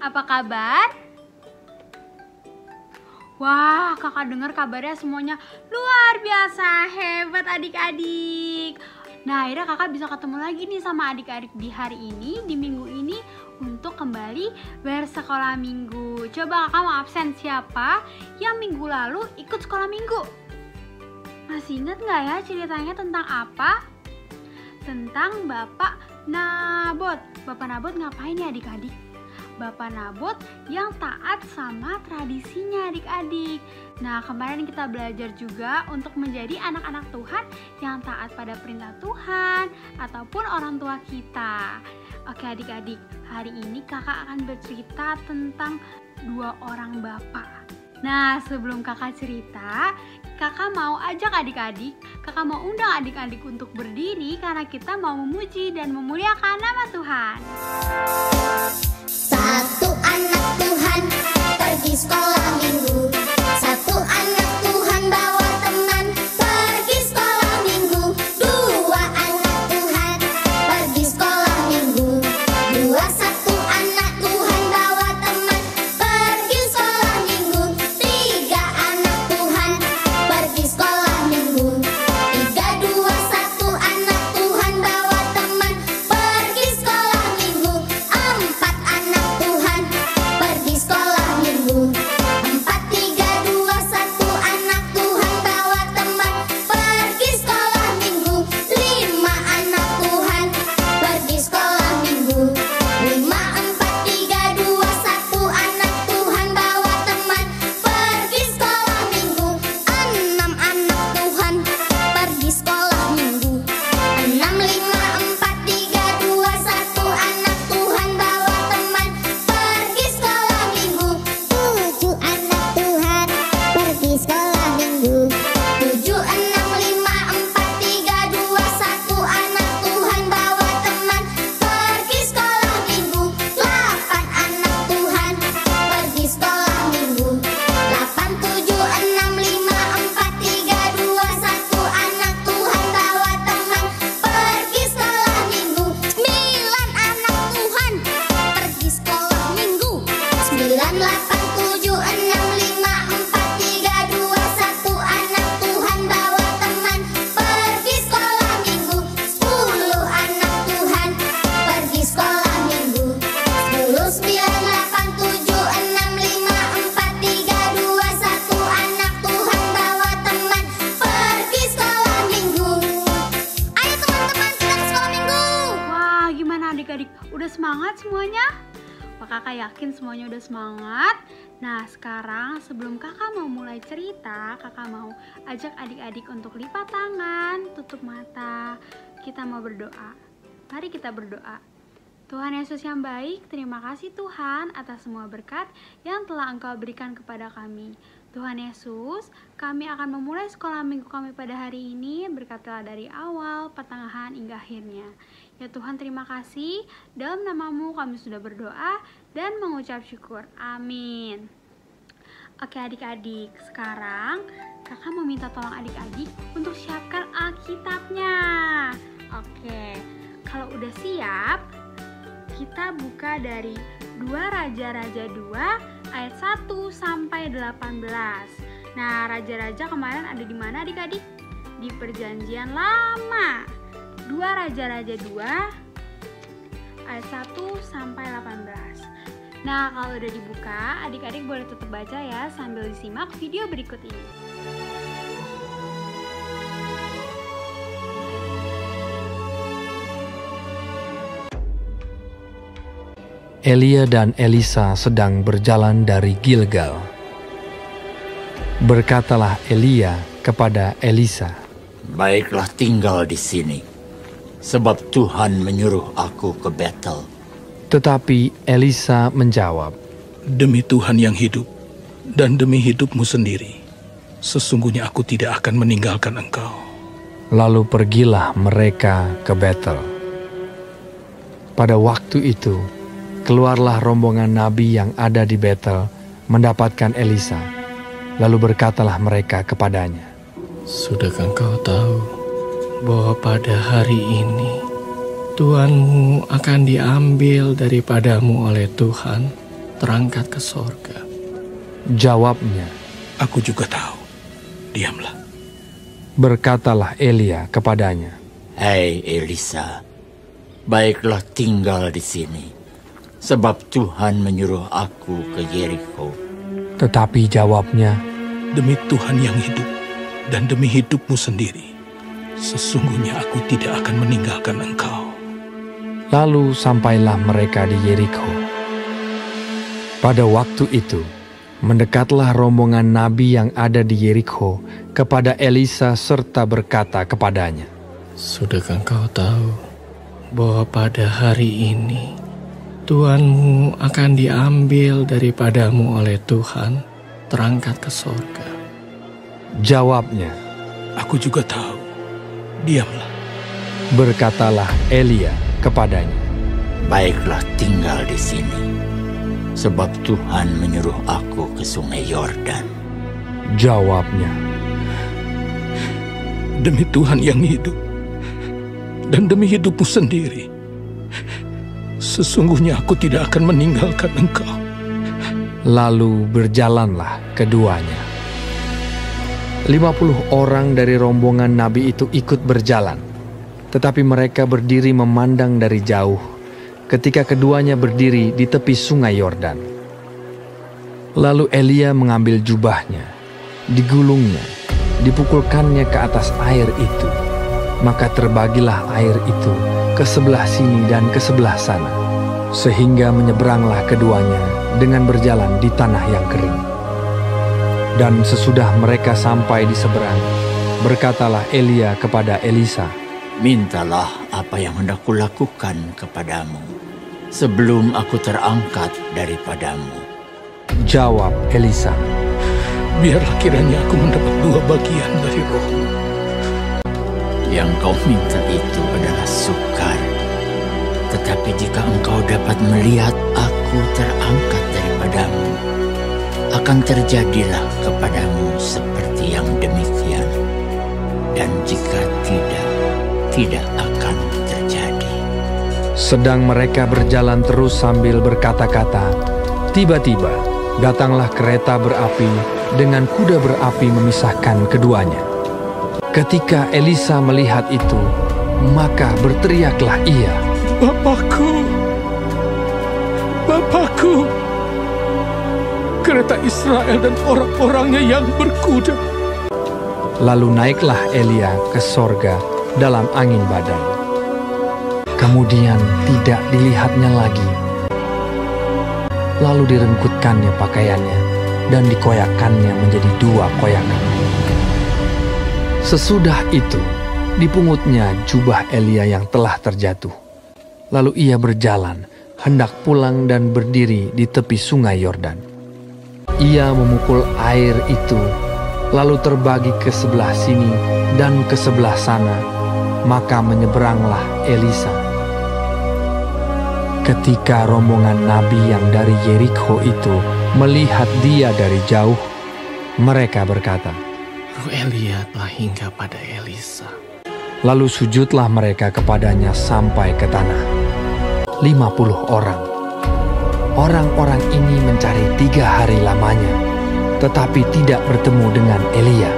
apa kabar? Wah, kakak dengar kabarnya semuanya luar biasa, hebat adik-adik. Nah, akhirnya kakak bisa ketemu lagi nih sama adik-adik di hari ini, di minggu ini untuk kembali bersekolah minggu. Coba kakak mau absen siapa yang minggu lalu ikut sekolah minggu? Masih ingat nggak ya ceritanya tentang apa? Tentang Bapak Nabot. Bapak Nabot ngapain ya adik-adik? Bapak Nabot yang taat sama tradisinya adik-adik. Nah, kemarin kita belajar juga untuk menjadi anak-anak Tuhan yang taat pada perintah Tuhan ataupun orang tua kita. Oke adik-adik, hari ini kakak akan bercerita tentang dua orang bapak. Nah, sebelum kakak cerita, kakak mau ajak adik-adik, kakak mau undang adik-adik untuk berdiri karena kita mau memuji dan memuliakan nama Tuhan. Satu anak Tuhan pergi sekolah minggu. Satu anak Tuhan bawa teman pergi sekolah minggu. Dua anak Tuhan pergi sekolah minggu. Satu anak Tuhan bawa teman pergi sekolah minggu. Tiga anak Tuhan pergi sekolah minggu. Satu anak Tuhan bawa teman pergi sekolah minggu. Empat anak Tuhan pergi sekolah minggu. Satu anak Tuhan bawa teman pergi sekolah minggu. Lima anak Tuhan pergi sekolah minggu. Satu anak Tuhan bawa teman pergi sekolah minggu. Enam anak Tuhan pergi sekolah minggu. Satu anak Tuhan bawa teman pergi sekolah minggu. Tujuh anak Tuhan pergi sekolah minggu. Satu anak Tuhan bawa teman pergi sekolah minggu. Delapan anak Tuhan pergi sekolah minggu. Satu anak Tuhan bawa teman pergi sekolah minggu. Sembilan anak Tuhan pergi sekolah minggu. Satu anak Tuhan bawa teman pergi sekolah minggu. 10 anak Tuhan pergi sekolah minggu. 10, 9, 8, 7, 6, 5, 4, 3, 2, 1 anak Tuhan bawa teman pergi sekolah minggu. Ayo teman-teman kita ke sekolah minggu. Wah, gimana adik-adik? Udah semangat semuanya? Wah, kakak yakin semuanya udah semangat. Nah, sekarang sebelum kakak mau mulai cerita, kakak mau ajak adik-adik untuk lipat tangan, tutup mata. Kita mau berdoa. Mari kita berdoa. Tuhan Yesus yang baik, terima kasih Tuhan atas semua berkat yang telah Engkau berikan kepada kami. Tuhan Yesus, kami akan memulai sekolah minggu kami pada hari ini, berkatilah dari awal, pertengahan, hingga akhirnya. Ya Tuhan, terima kasih. Dalam nama-Mu kami sudah berdoa dan mengucap syukur. Amin. Oke adik-adik, sekarang kakak mau minta tolong adik-adik untuk siapkan Alkitabnya. Oke, kalau udah siap, kita buka dari 2 Raja-Raja 2 ayat 1 sampai 18. Nah, raja-raja kemarin ada di mana adik-adik? Di Perjanjian Lama. 2 Raja-Raja 2 ayat 1 sampai 18. Nah, kalau udah dibuka, adik-adik boleh tetap baca ya sambil disimak video berikut ini. Elia dan Elisa sedang berjalan dari Gilgal. Berkatalah Elia kepada Elisa, "Baiklah tinggal di sini, sebab Tuhan menyuruh aku ke Betel." Tetapi Elisa menjawab, "Demi Tuhan yang hidup dan demi hidupmu sendiri, sesungguhnya aku tidak akan meninggalkan engkau." Lalu pergilah mereka ke Betel. Pada waktu itu, keluarlah rombongan nabi yang ada di Betel mendapatkan Elisa. Lalu berkatalah mereka kepadanya, "Sudahkah engkau tahu bahwa pada hari ini Tuhanmu akan diambil daripadamu oleh Tuhan terangkat ke sorga. Jawabnya, Aku juga tahu. Diamlah. berkatalah Elia kepadanya, Hai Elisa, baiklah tinggal di sini, sebab Tuhan menyuruh aku ke Yeriko. tetapi jawabnya, Demi Tuhan yang hidup dan demi hidupmu sendiri, sesungguhnya aku tidak akan meninggalkan engkau. lalu sampailah mereka di Yeriko. Pada waktu itu, mendekatlah rombongan nabi yang ada di Yeriko kepada Elisa serta berkata kepadanya, Sudahkah engkau tahu bahwa pada hari ini Tuhanmu akan diambil daripadamu oleh Tuhan, terangkat ke sorga? Jawabnya, Aku juga tahu. Diamlah. berkatalah Elia kepadanya, Baiklah tinggal di sini, sebab Tuhan menyuruh aku ke sungai Yordan. Jawabnya, Demi Tuhan yang hidup dan demi hidupmu sendiri, sesungguhnya aku tidak akan meninggalkan engkau. lalu berjalanlah keduanya. 50 orang dari rombongan nabi itu ikut berjalan, tetapi mereka berdiri memandang dari jauh ketika keduanya berdiri di tepi sungai Yordan. Lalu Elia mengambil jubahnya, digulungnya, dipukulkannya ke atas air itu. Maka terbagilah air itu ke sebelah sini dan ke sebelah sana, sehingga menyeberanglah keduanya dengan berjalan di tanah yang kering. Dan sesudah mereka sampai di seberang, berkatalah Elia kepada Elisa, Mintalah apa yang hendak kulakukan kepadamu, sebelum aku terangkat daripadamu. Jawab Elisa, Biarlah kiranya aku mendapat 2 bagian dari rohmu. Yang kau minta itu adalah sukar. Tetapi jika engkau dapat melihat aku terangkat daripadamu, akan terjadilah kepadamu seperti yang demikian. Dan jika tidak akan terjadi. sedang mereka berjalan terus sambil berkata-kata, tiba-tiba datanglah kereta berapi dengan kuda berapi memisahkan keduanya. Ketika Elisa melihat itu, maka berteriaklah ia, Bapakku! Bapakku! Kereta Israel dan orang-orangnya yang berkuda. Lalu naiklah Elia ke sorga dalam angin badai. Kemudian tidak dilihatnya lagi. Lalu direngkutkannya pakaiannya dan dikoyakannya menjadi 2 koyakan. Sesudah itu, dipungutnya jubah Elia yang telah terjatuh. Lalu ia berjalan, hendak pulang dan berdiri di tepi sungai Yordan. Ia memukul air itu, lalu terbagi ke sebelah sini dan ke sebelah sana, maka menyeberanglah Elisa. Ketika rombongan nabi yang dari Yeriko itu melihat dia dari jauh, mereka berkata, Roh Elia telah hingga pada Elisa. lalu sujudlah mereka kepadanya sampai ke tanah. 50 orang. Orang-orang ini mencari 3 hari lamanya, tetapi tidak bertemu dengan Elia.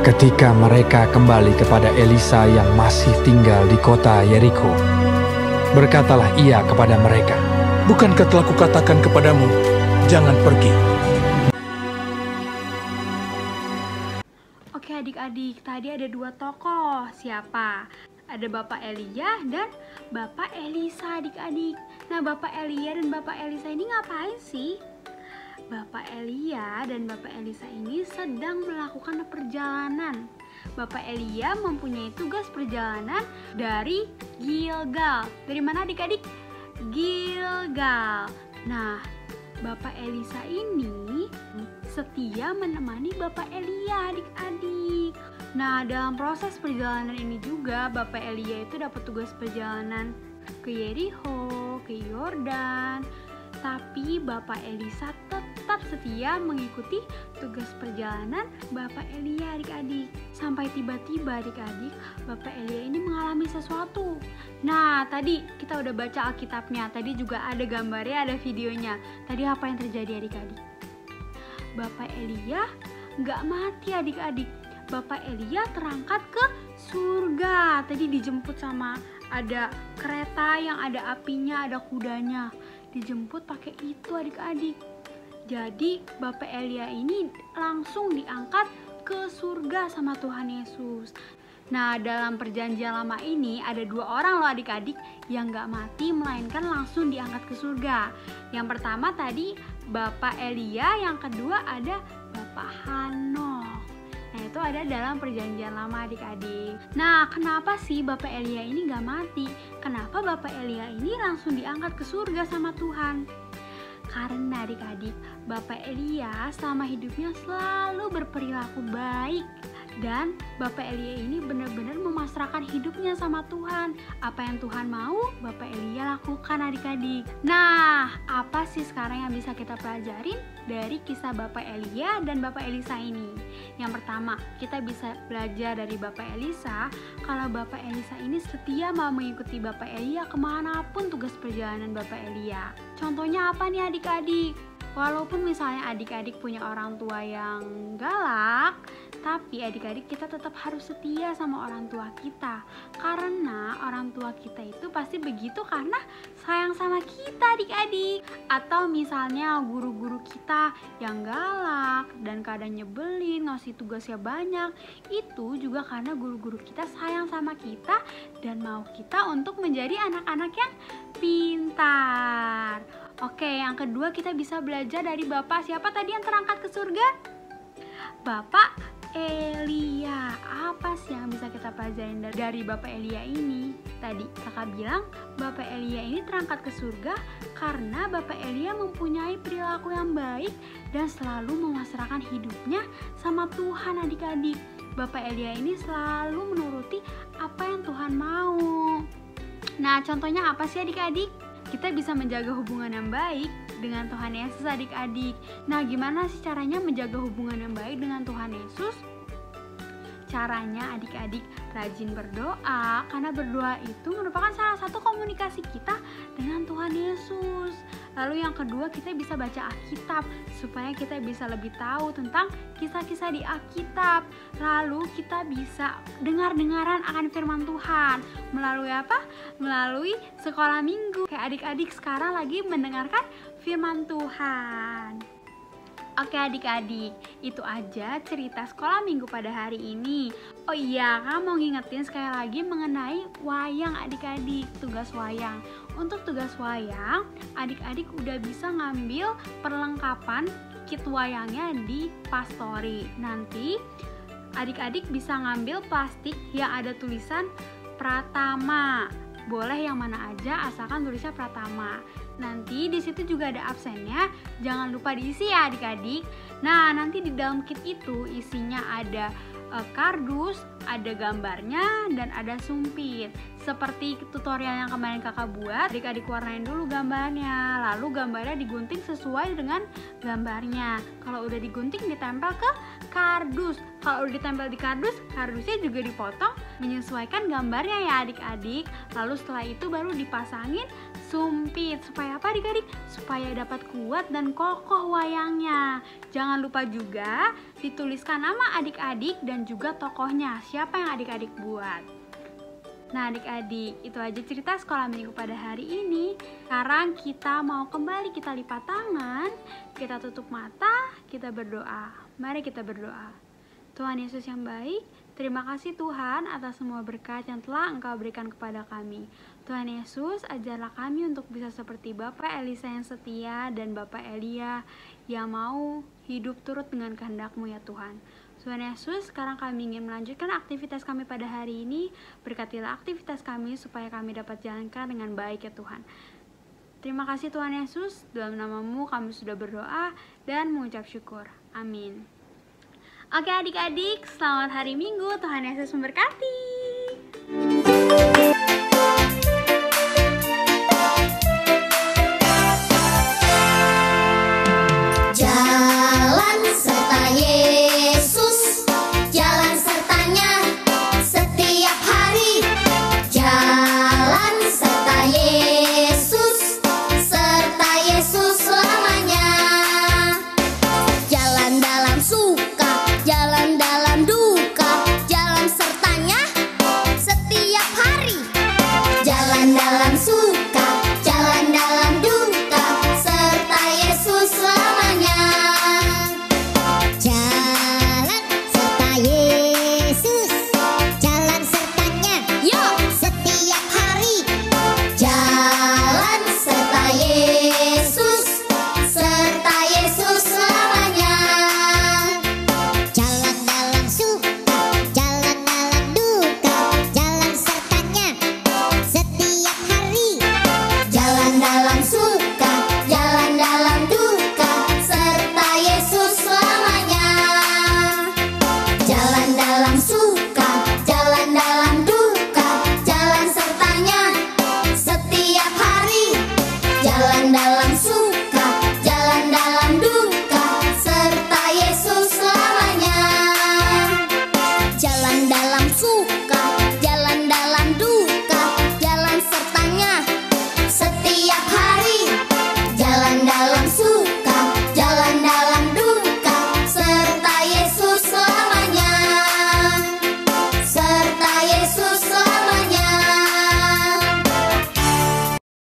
Ketika mereka kembali kepada Elisa yang masih tinggal di kota Yeriko, berkatalah ia kepada mereka, Bukankah telah kukatakan kepadamu, jangan pergi? Oke adik-adik, tadi ada 2 tokoh. Siapa? Ada Bapak Elia dan Bapak Elisa adik-adik. Nah, Bapak Elia dan Bapak Elisa ini ngapain sih? Bapak Elia dan Bapak Elisa ini sedang melakukan perjalanan. Bapak Elia mempunyai tugas perjalanan dari Gilgal. Dari mana adik-adik? Gilgal. Nah, Bapak Elisa ini setia menemani Bapak Elia adik-adik. Nah, dalam proses perjalanan ini juga Bapak Elia itu dapat tugas perjalanan ke Yeriko, ke Yordan. Tapi Bapak Elisa tetap tetap setia mengikuti tugas perjalanan Bapak Elia adik-adik. Sampai tiba-tiba adik-adik, Bapak Elia ini mengalami sesuatu. Nah, tadi kita udah baca Alkitabnya, tadi juga ada gambarnya, ada videonya. Tadi apa yang terjadi adik-adik? Bapak Elia nggak mati adik-adik. Bapak Elia terangkat ke surga. Tadi dijemput sama ada kereta yang ada apinya, ada kudanya. Dijemput pakai itu adik-adik. Jadi Bapak Elia ini langsung diangkat ke surga sama Tuhan Yesus. Nah, dalam perjanjian lama ini ada 2 orang loh adik-adik yang gak mati melainkan langsung diangkat ke surga. Yang pertama tadi Bapak Elia, yang kedua ada Bapak Hanok. Nah, itu ada dalam perjanjian lama adik-adik. Nah, kenapa sih Bapak Elia ini gak mati? Kenapa Bapak Elia ini langsung diangkat ke surga sama Tuhan? Karena adik-adik, Bapak Elia selama hidupnya selalu berperilaku baik. Dan Bapak Elia ini benar-benar memasrahkan hidupnya sama Tuhan. Apa yang Tuhan mau, Bapak Elia lakukan adik-adik. Nah, apa sih sekarang yang bisa kita pelajarin dari kisah Bapak Elia dan Bapak Elisa ini? Yang pertama, kita bisa belajar dari Bapak Elisa, kalau Bapak Elisa ini setia mau mengikuti Bapak Elia kemanapun tugas perjalanan Bapak Elia. Contohnya apa nih adik-adik? Walaupun misalnya adik-adik punya orang tua yang galak, tapi adik-adik kita tetap harus setia sama orang tua kita. Karena orang tua kita itu pasti begitu karena sayang sama kita adik-adik. Atau misalnya guru-guru kita yang galak dan kadang nyebelin, ngasih tugasnya banyak, itu juga karena guru-guru kita sayang sama kita dan mau kita untuk menjadi anak-anak yang pintar. Oke, yang kedua kita bisa belajar dari Bapak siapa tadi yang terangkat ke surga? Bapak Elia. Apa sih yang bisa kita pelajarin dari Bapak Elia ini? Tadi kakak bilang Bapak Elia ini terangkat ke surga karena Bapak Elia mempunyai perilaku yang baik dan selalu memasrahkan hidupnya sama Tuhan adik-adik. Bapak Elia ini selalu menuruti apa yang Tuhan mau. Nah, contohnya apa sih adik-adik? Kita bisa menjaga hubungan yang baik dengan Tuhan Yesus adik-adik. Nah, gimana sih caranya menjaga hubungan yang baik dengan Tuhan Yesus? Caranya adik-adik rajin berdoa, karena berdoa itu merupakan salah satu komunikasi kita dengan Tuhan Yesus. Lalu yang kedua, kita bisa baca Alkitab supaya kita bisa lebih tahu tentang kisah-kisah di Alkitab. Lalu kita bisa dengar-dengaran akan firman Tuhan. Melalui apa? Melalui sekolah minggu. Kayak adik-adik sekarang lagi mendengarkan firman Tuhan. Oke adik-adik, itu aja cerita sekolah minggu pada hari ini. Oh iya, kamu mau ngingetin sekali lagi mengenai wayang adik-adik, tugas wayang. Untuk tugas wayang, adik-adik udah bisa ngambil perlengkapan kit wayangnya di Pastori. Nanti adik-adik bisa ngambil plastik yang ada tulisan Pratama. Boleh yang mana aja asalkan tulisnya Pratama. Nanti di situ juga ada absennya, jangan lupa diisi ya adik-adik. Nah, nanti di dalam kit itu isinya ada kardus, ada gambarnya, dan ada sumpit. Seperti tutorial yang kemarin kakak buat, adik-adik warnain dulu gambarnya, lalu gambarnya digunting sesuai dengan gambarnya. Kalau udah digunting ditempel ke kardus. Kalau udah ditempel di kardus, kardusnya juga dipotong menyesuaikan gambarnya ya adik-adik. Lalu setelah itu baru dipasangin sumpit. Supaya apa adik-adik? Supaya dapat kuat dan kokoh wayangnya. Jangan lupa juga dituliskan nama adik-adik dan juga tokohnya. Siapa yang adik-adik buat? Nah adik-adik, itu aja cerita sekolah minggu pada hari ini. Sekarang kita mau kembali, kita lipat tangan, kita tutup mata, kita berdoa. Mari kita berdoa. Tuhan Yesus yang baik, terima kasih Tuhan atas semua berkat yang telah Engkau berikan kepada kami. Tuhan Yesus, ajarlah kami untuk bisa seperti Bapak Elisa yang setia dan Bapak Elia yang mau hidup turut dengan kehendak-Mu ya Tuhan. Tuhan Yesus, sekarang kami ingin melanjutkan aktivitas kami pada hari ini. Berkatilah aktivitas kami supaya kami dapat jalankan dengan baik ya Tuhan. Terima kasih Tuhan Yesus, dalam nama-Mu kami sudah berdoa dan mengucap syukur. Amin. Oke adik-adik, selamat hari Minggu. Tuhan Yesus memberkati.